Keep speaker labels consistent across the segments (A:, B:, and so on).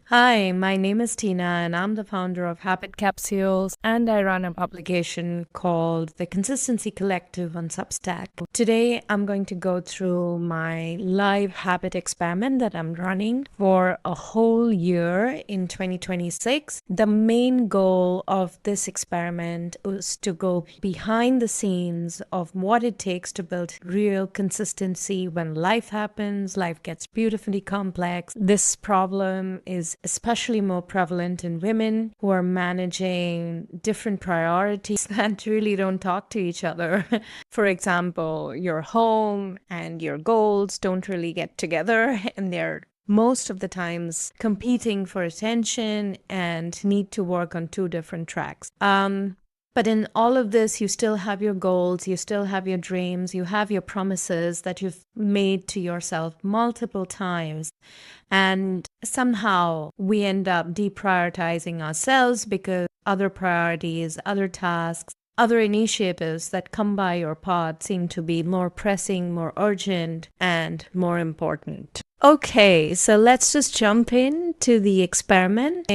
A: Hi, my name is Tina, and I'm the founder of Habit Capsules, and I run a publication called The Consistency Collective on Substack. Today, I'm going to go through my live habit experiment that I'm running for a whole year in 2026. The main goal of this experiment is to go behind the scenes of what it takes to build real consistency when life happens, life gets beautifully complex. This problem is especially more prevalent in women who are managing different priorities that really don't talk to each other. For example, your home and your goals don't really get together, and they're most of the times competing for attention and need to work on two different tracks. But in all of this, you still have your goals, you still have your dreams, you have your promises that you've made to yourself multiple times. And somehow we end up deprioritizing ourselves because other priorities, other tasks, other initiatives that come by your path seem to be more pressing, more urgent, and more important. Okay, so let's just jump into the experiment.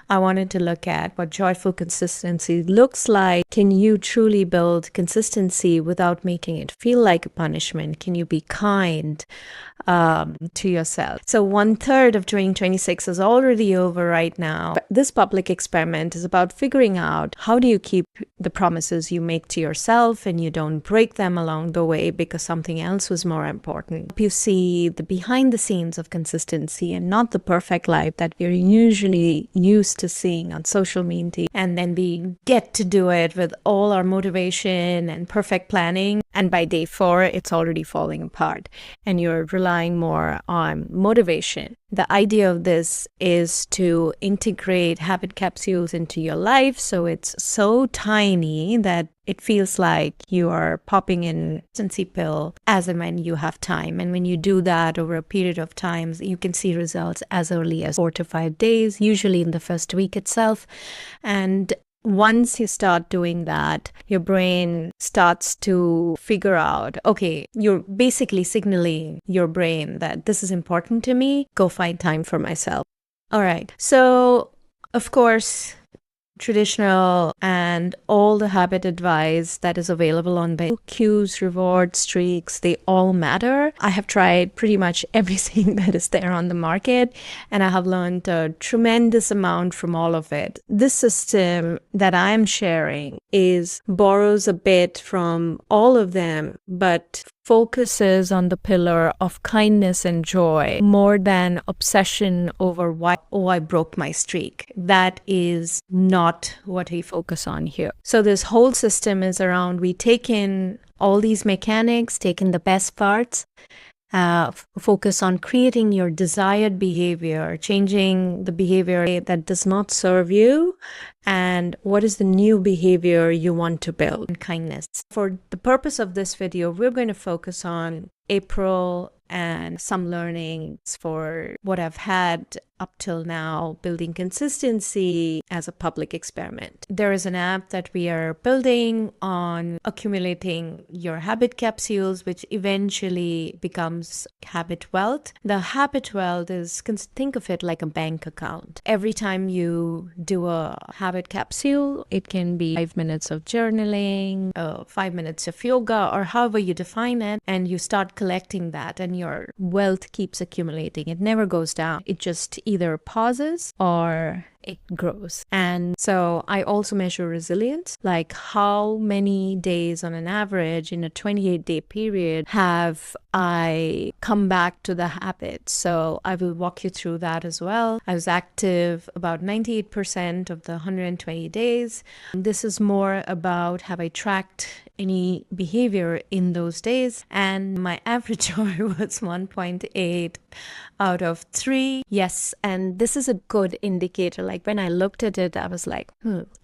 A: I wanted to look at what joyful consistency looks like. Can you truly build consistency without making it feel like a punishment? Can you be kind to yourself? So 1/3 of 2026 is already over right now. This public experiment is about figuring out how do you keep the promises you make to yourself and you don't break them along the way because something else was more important. You see the behind the scenes of consistency and not the perfect life that we're usually used to seeing on social media. And then we get to do it with all our motivation and perfect planning. And by day 4, it's already falling apart and you're relying more on motivation. The idea of this is to integrate habit capsules into your life so it's so tiny that it feels like you are popping in a consistency pill as and when you have time. And when you do that over a period of time, you can see results as early as 4 to 5 days, usually in the first week itself. And once you start doing that, your brain starts to figure out, okay, you're basically signaling your brain that this is important to me, go find time for myself. All right. So, of course, traditional and all the habit advice that is available on cues, rewards, streaks, they all matter. I have tried pretty much everything that is there on the market, and I have learned a tremendous amount from all of it. This system that I'm sharing borrows a bit from all of them, but focuses on the pillar of kindness and joy more than obsession over I broke my streak. That is not what we focus on here. So this whole system is around, we take in all these mechanics, take in the best parts, focus on creating your desired behavior, changing the behavior that does not serve you, and what is the new behavior you want to build. Kindness. For the purpose of this video, we're going to focus on April and some learnings for what I've had up till now, building consistency as a public experiment. There is an app that we are building on accumulating your habit capsules, which eventually becomes habit wealth. The habit wealth is, think of it like a bank account. Every time you do a habit capsule, it can be 5 minutes of journaling, 5 minutes of yoga, or however you define it, and you start collecting that, and your wealth keeps accumulating. It never goes down. It just either pauses or it grows. And so I also measure resilience, like how many days on an average in a 28-day period have I come back to the habit. So I will walk you through that as well. I was active about 98% of the 120 days. This is more about, have I tracked any behavior in those days? And my average score was 1.8 out of 3. Yes, and this is a good indicator. Like when I looked at it, I was like,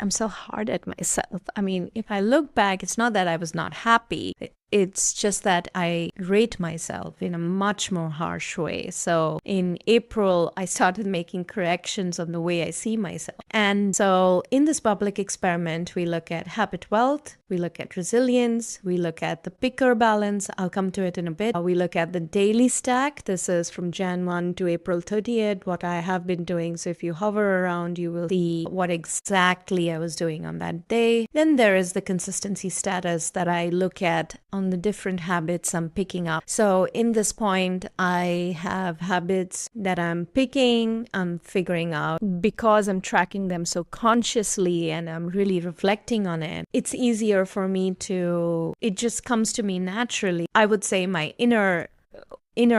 A: I'm so hard at myself. I mean, if I look back, it's not that I was not happy. It's just that I rate myself in a much more harsh way. So in April, I started making corrections on the way I see myself. And so in this public experiment, we look at habit wealth, we look at resilience, we look at the PICR balance. I'll come to it in a bit. We look at the daily stack. This is from Jan 1 to April 30th, what I have been doing. So if you hover around, you will see what exactly I was doing on that day. Then there is the consistency status that I look at on the different habits I'm picking up. So in this point, I have habits that I'm picking, I'm figuring out because I'm tracking them so consciously and I'm really reflecting on it. It's easier for me it just comes to me naturally. I would say my inner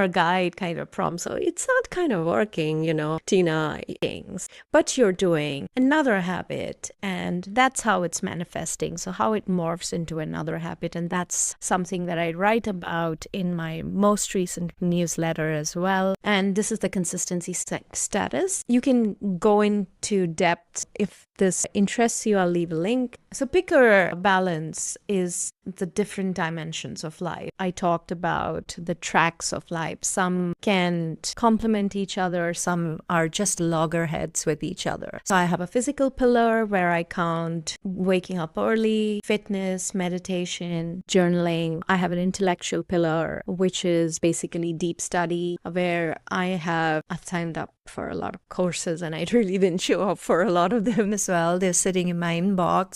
A: guide kind of prompt. So it's not kind of working, Tina, things, but you're doing another habit and that's how it's manifesting. So how it morphs into another habit. And that's something that I write about in my most recent newsletter as well. And this is the consistency status. You can go into depth if this interests you. I'll leave a link. So PICR balance is the different dimensions of life. I talked about the tracks of life. Some can complement each other. Some are just loggerheads with each other. So I have a physical pillar where I count waking up early, fitness, meditation, journaling. I have an intellectual pillar, which is basically deep study, where I've signed up for a lot of courses and I really didn't show up for a lot of them as well. They're sitting in my inbox.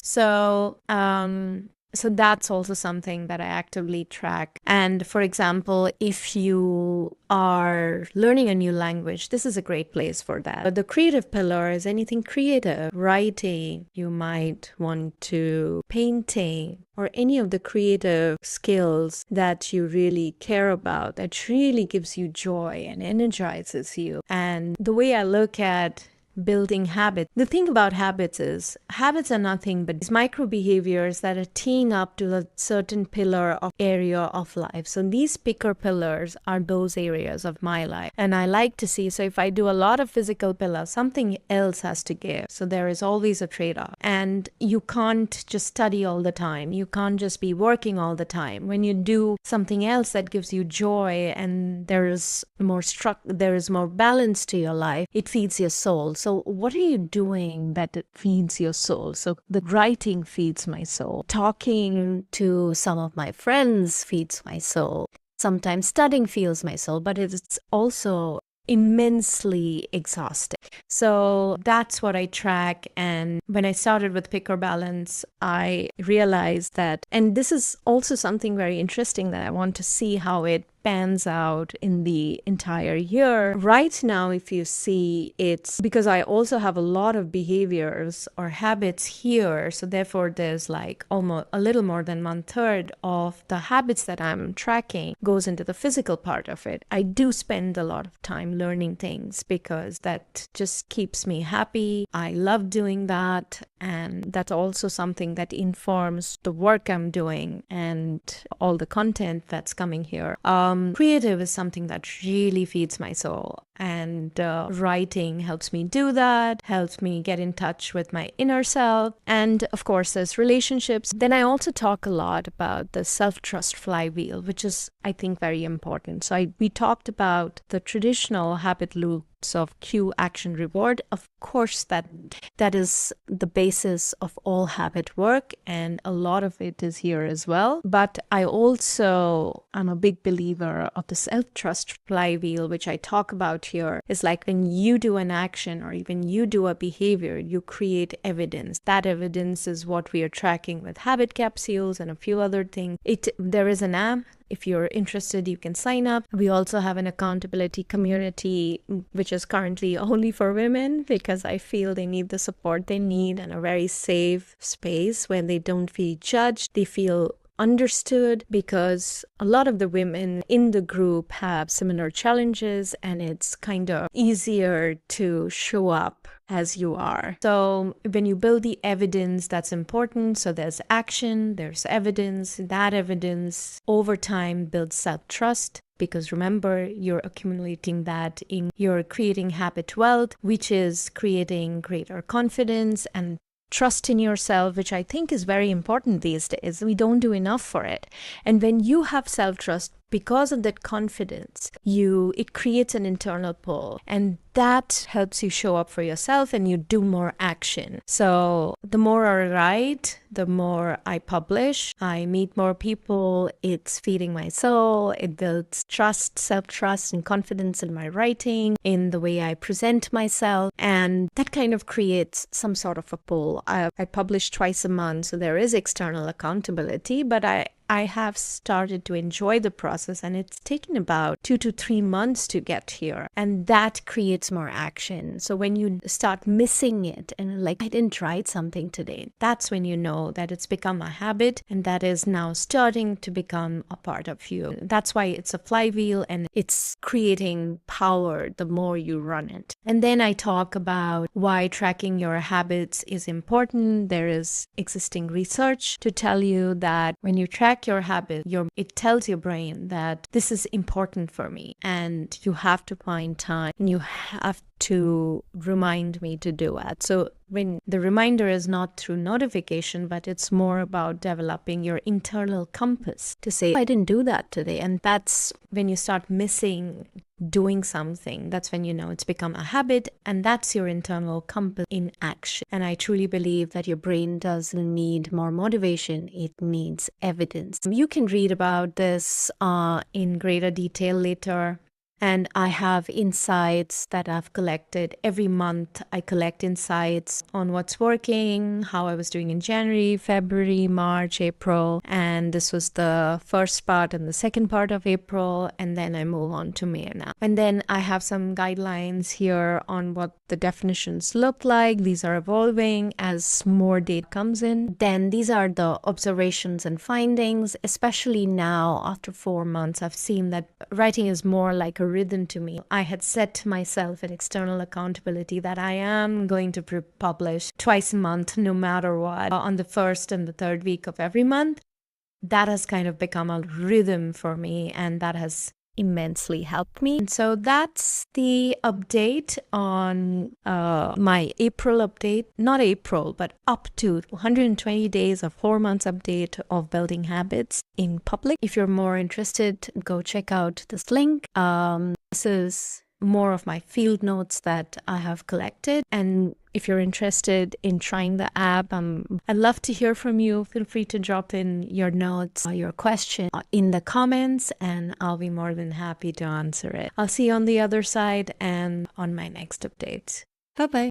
A: So that's also something that I actively track. And for example, if you are learning a new language, this is a great place for that. But the creative pillar is anything creative, writing, you might want to painting, or any of the creative skills that you really care about, that really gives you joy and energizes you. And the way I look at building habits. The thing about habits is habits are nothing but these micro behaviors that are teeing up to a certain pillar of area of life. So these PICR pillars are those areas of my life. And I like to see, so if I do a lot of physical pillars, something else has to give. So there is always a trade-off. And you can't just study all the time. You can't just be working all the time. When you do something else that gives you joy and there is more balance to your life, it feeds your soul. So what are you doing that feeds your soul? So the writing feeds my soul. Talking to some of my friends feeds my soul. Sometimes studying feeds my soul, but it's also immensely exhausting. So that's what I track. And when I started with PICR balance, I realized that, and this is also something very interesting that I want to see how it pans out in the entire year. Right now, if you see, it's because I also have a lot of behaviors or habits here. So therefore, there's like almost a little more than 1/3 of the habits that I'm tracking goes into the physical part of it. I do spend a lot of time learning things because that just keeps me happy. I love doing that. And that's also something that informs the work I'm doing and all the content that's coming here. Creative is something that really feeds my soul. And writing helps me do that, helps me get in touch with my inner self. And of course, there's relationships. Then I also talk a lot about the self-trust flywheel, which is, I think, very important. So we talked about the traditional habit loops of cue, action, reward. Of course, that is the basis of all habit work, and a lot of it is here as well. But I'm a big believer of the self-trust flywheel, which I talk about here. Is like when you do an action or even you do a behavior, you create evidence. That evidence is what we are tracking with Habit Capsules and a few other things. There is an app. If you're interested, you can sign up. We also have an accountability community, which is currently only for women because I feel they need the support they need and a very safe space where they don't feel judged. They feel understood because a lot of the women in the group have similar challenges and it's kind of easier to show up as you are. So when you build the evidence, that's important. So there's action, there's evidence. That evidence over time builds self-trust. Because remember, you're accumulating that you're creating habit wealth, which is creating greater confidence. And trust in yourself, which I think is very important these days. We don't do enough for it. And when you have self-trust, because of that confidence, it creates an internal pull, and that helps you show up for yourself and you do more action. So the more I write, the more I publish, I meet more people, it's feeding my soul, it builds trust, self-trust and confidence in my writing, in the way I present myself, and that kind of creates some sort of a pull. I publish twice a month, so there is external accountability, but I have started to enjoy the process, and it's taken about 2 to 3 months to get here. And that creates more action. So when you start missing it and like, I didn't try something today, that's when you know that it's become a habit and that is now starting to become a part of you. That's why it's a flywheel and it's creating power the more you run it. And then I talk about why tracking your habits is important. There is existing research to tell you that when you track your habit, it tells your brain that this is important for me and you have to find time and you have to remind me to do it. So when the reminder is not through notification, but it's more about developing your internal compass to say, I didn't do that today. And that's when you start missing doing something. That's when you know it's become a habit, and that's your internal compass in action. And I truly believe that your brain doesn't need more motivation, it needs evidence. You can read about this in greater detail later. And I have insights that I've collected. Every month I collect insights on what's working, how I was doing in January, February, March, April. And this was the first part and the second part of April. And then I move on to May now. And then I have some guidelines here on what the definitions look like. These are evolving as more data comes in. Then these are the observations and findings. Especially now, after 4 months, I've seen that writing is more like a rhythm to me. I had set myself an external accountability that I am going to publish twice a month, no matter what, on the first and the third week of every month. That has kind of become a rhythm for me, and that has immensely helped me. And so that's the update on my April update, not April, but up to 120 days of 4 months update of building habits in public. If you're more interested, go check out this link. This is more of my field notes that I have collected. And if you're interested in trying the app, I'd love to hear from you. Feel free to drop in your notes or your question in the comments, and I'll be more than happy to answer it. I'll see you on the other side and on my next update. Bye-bye.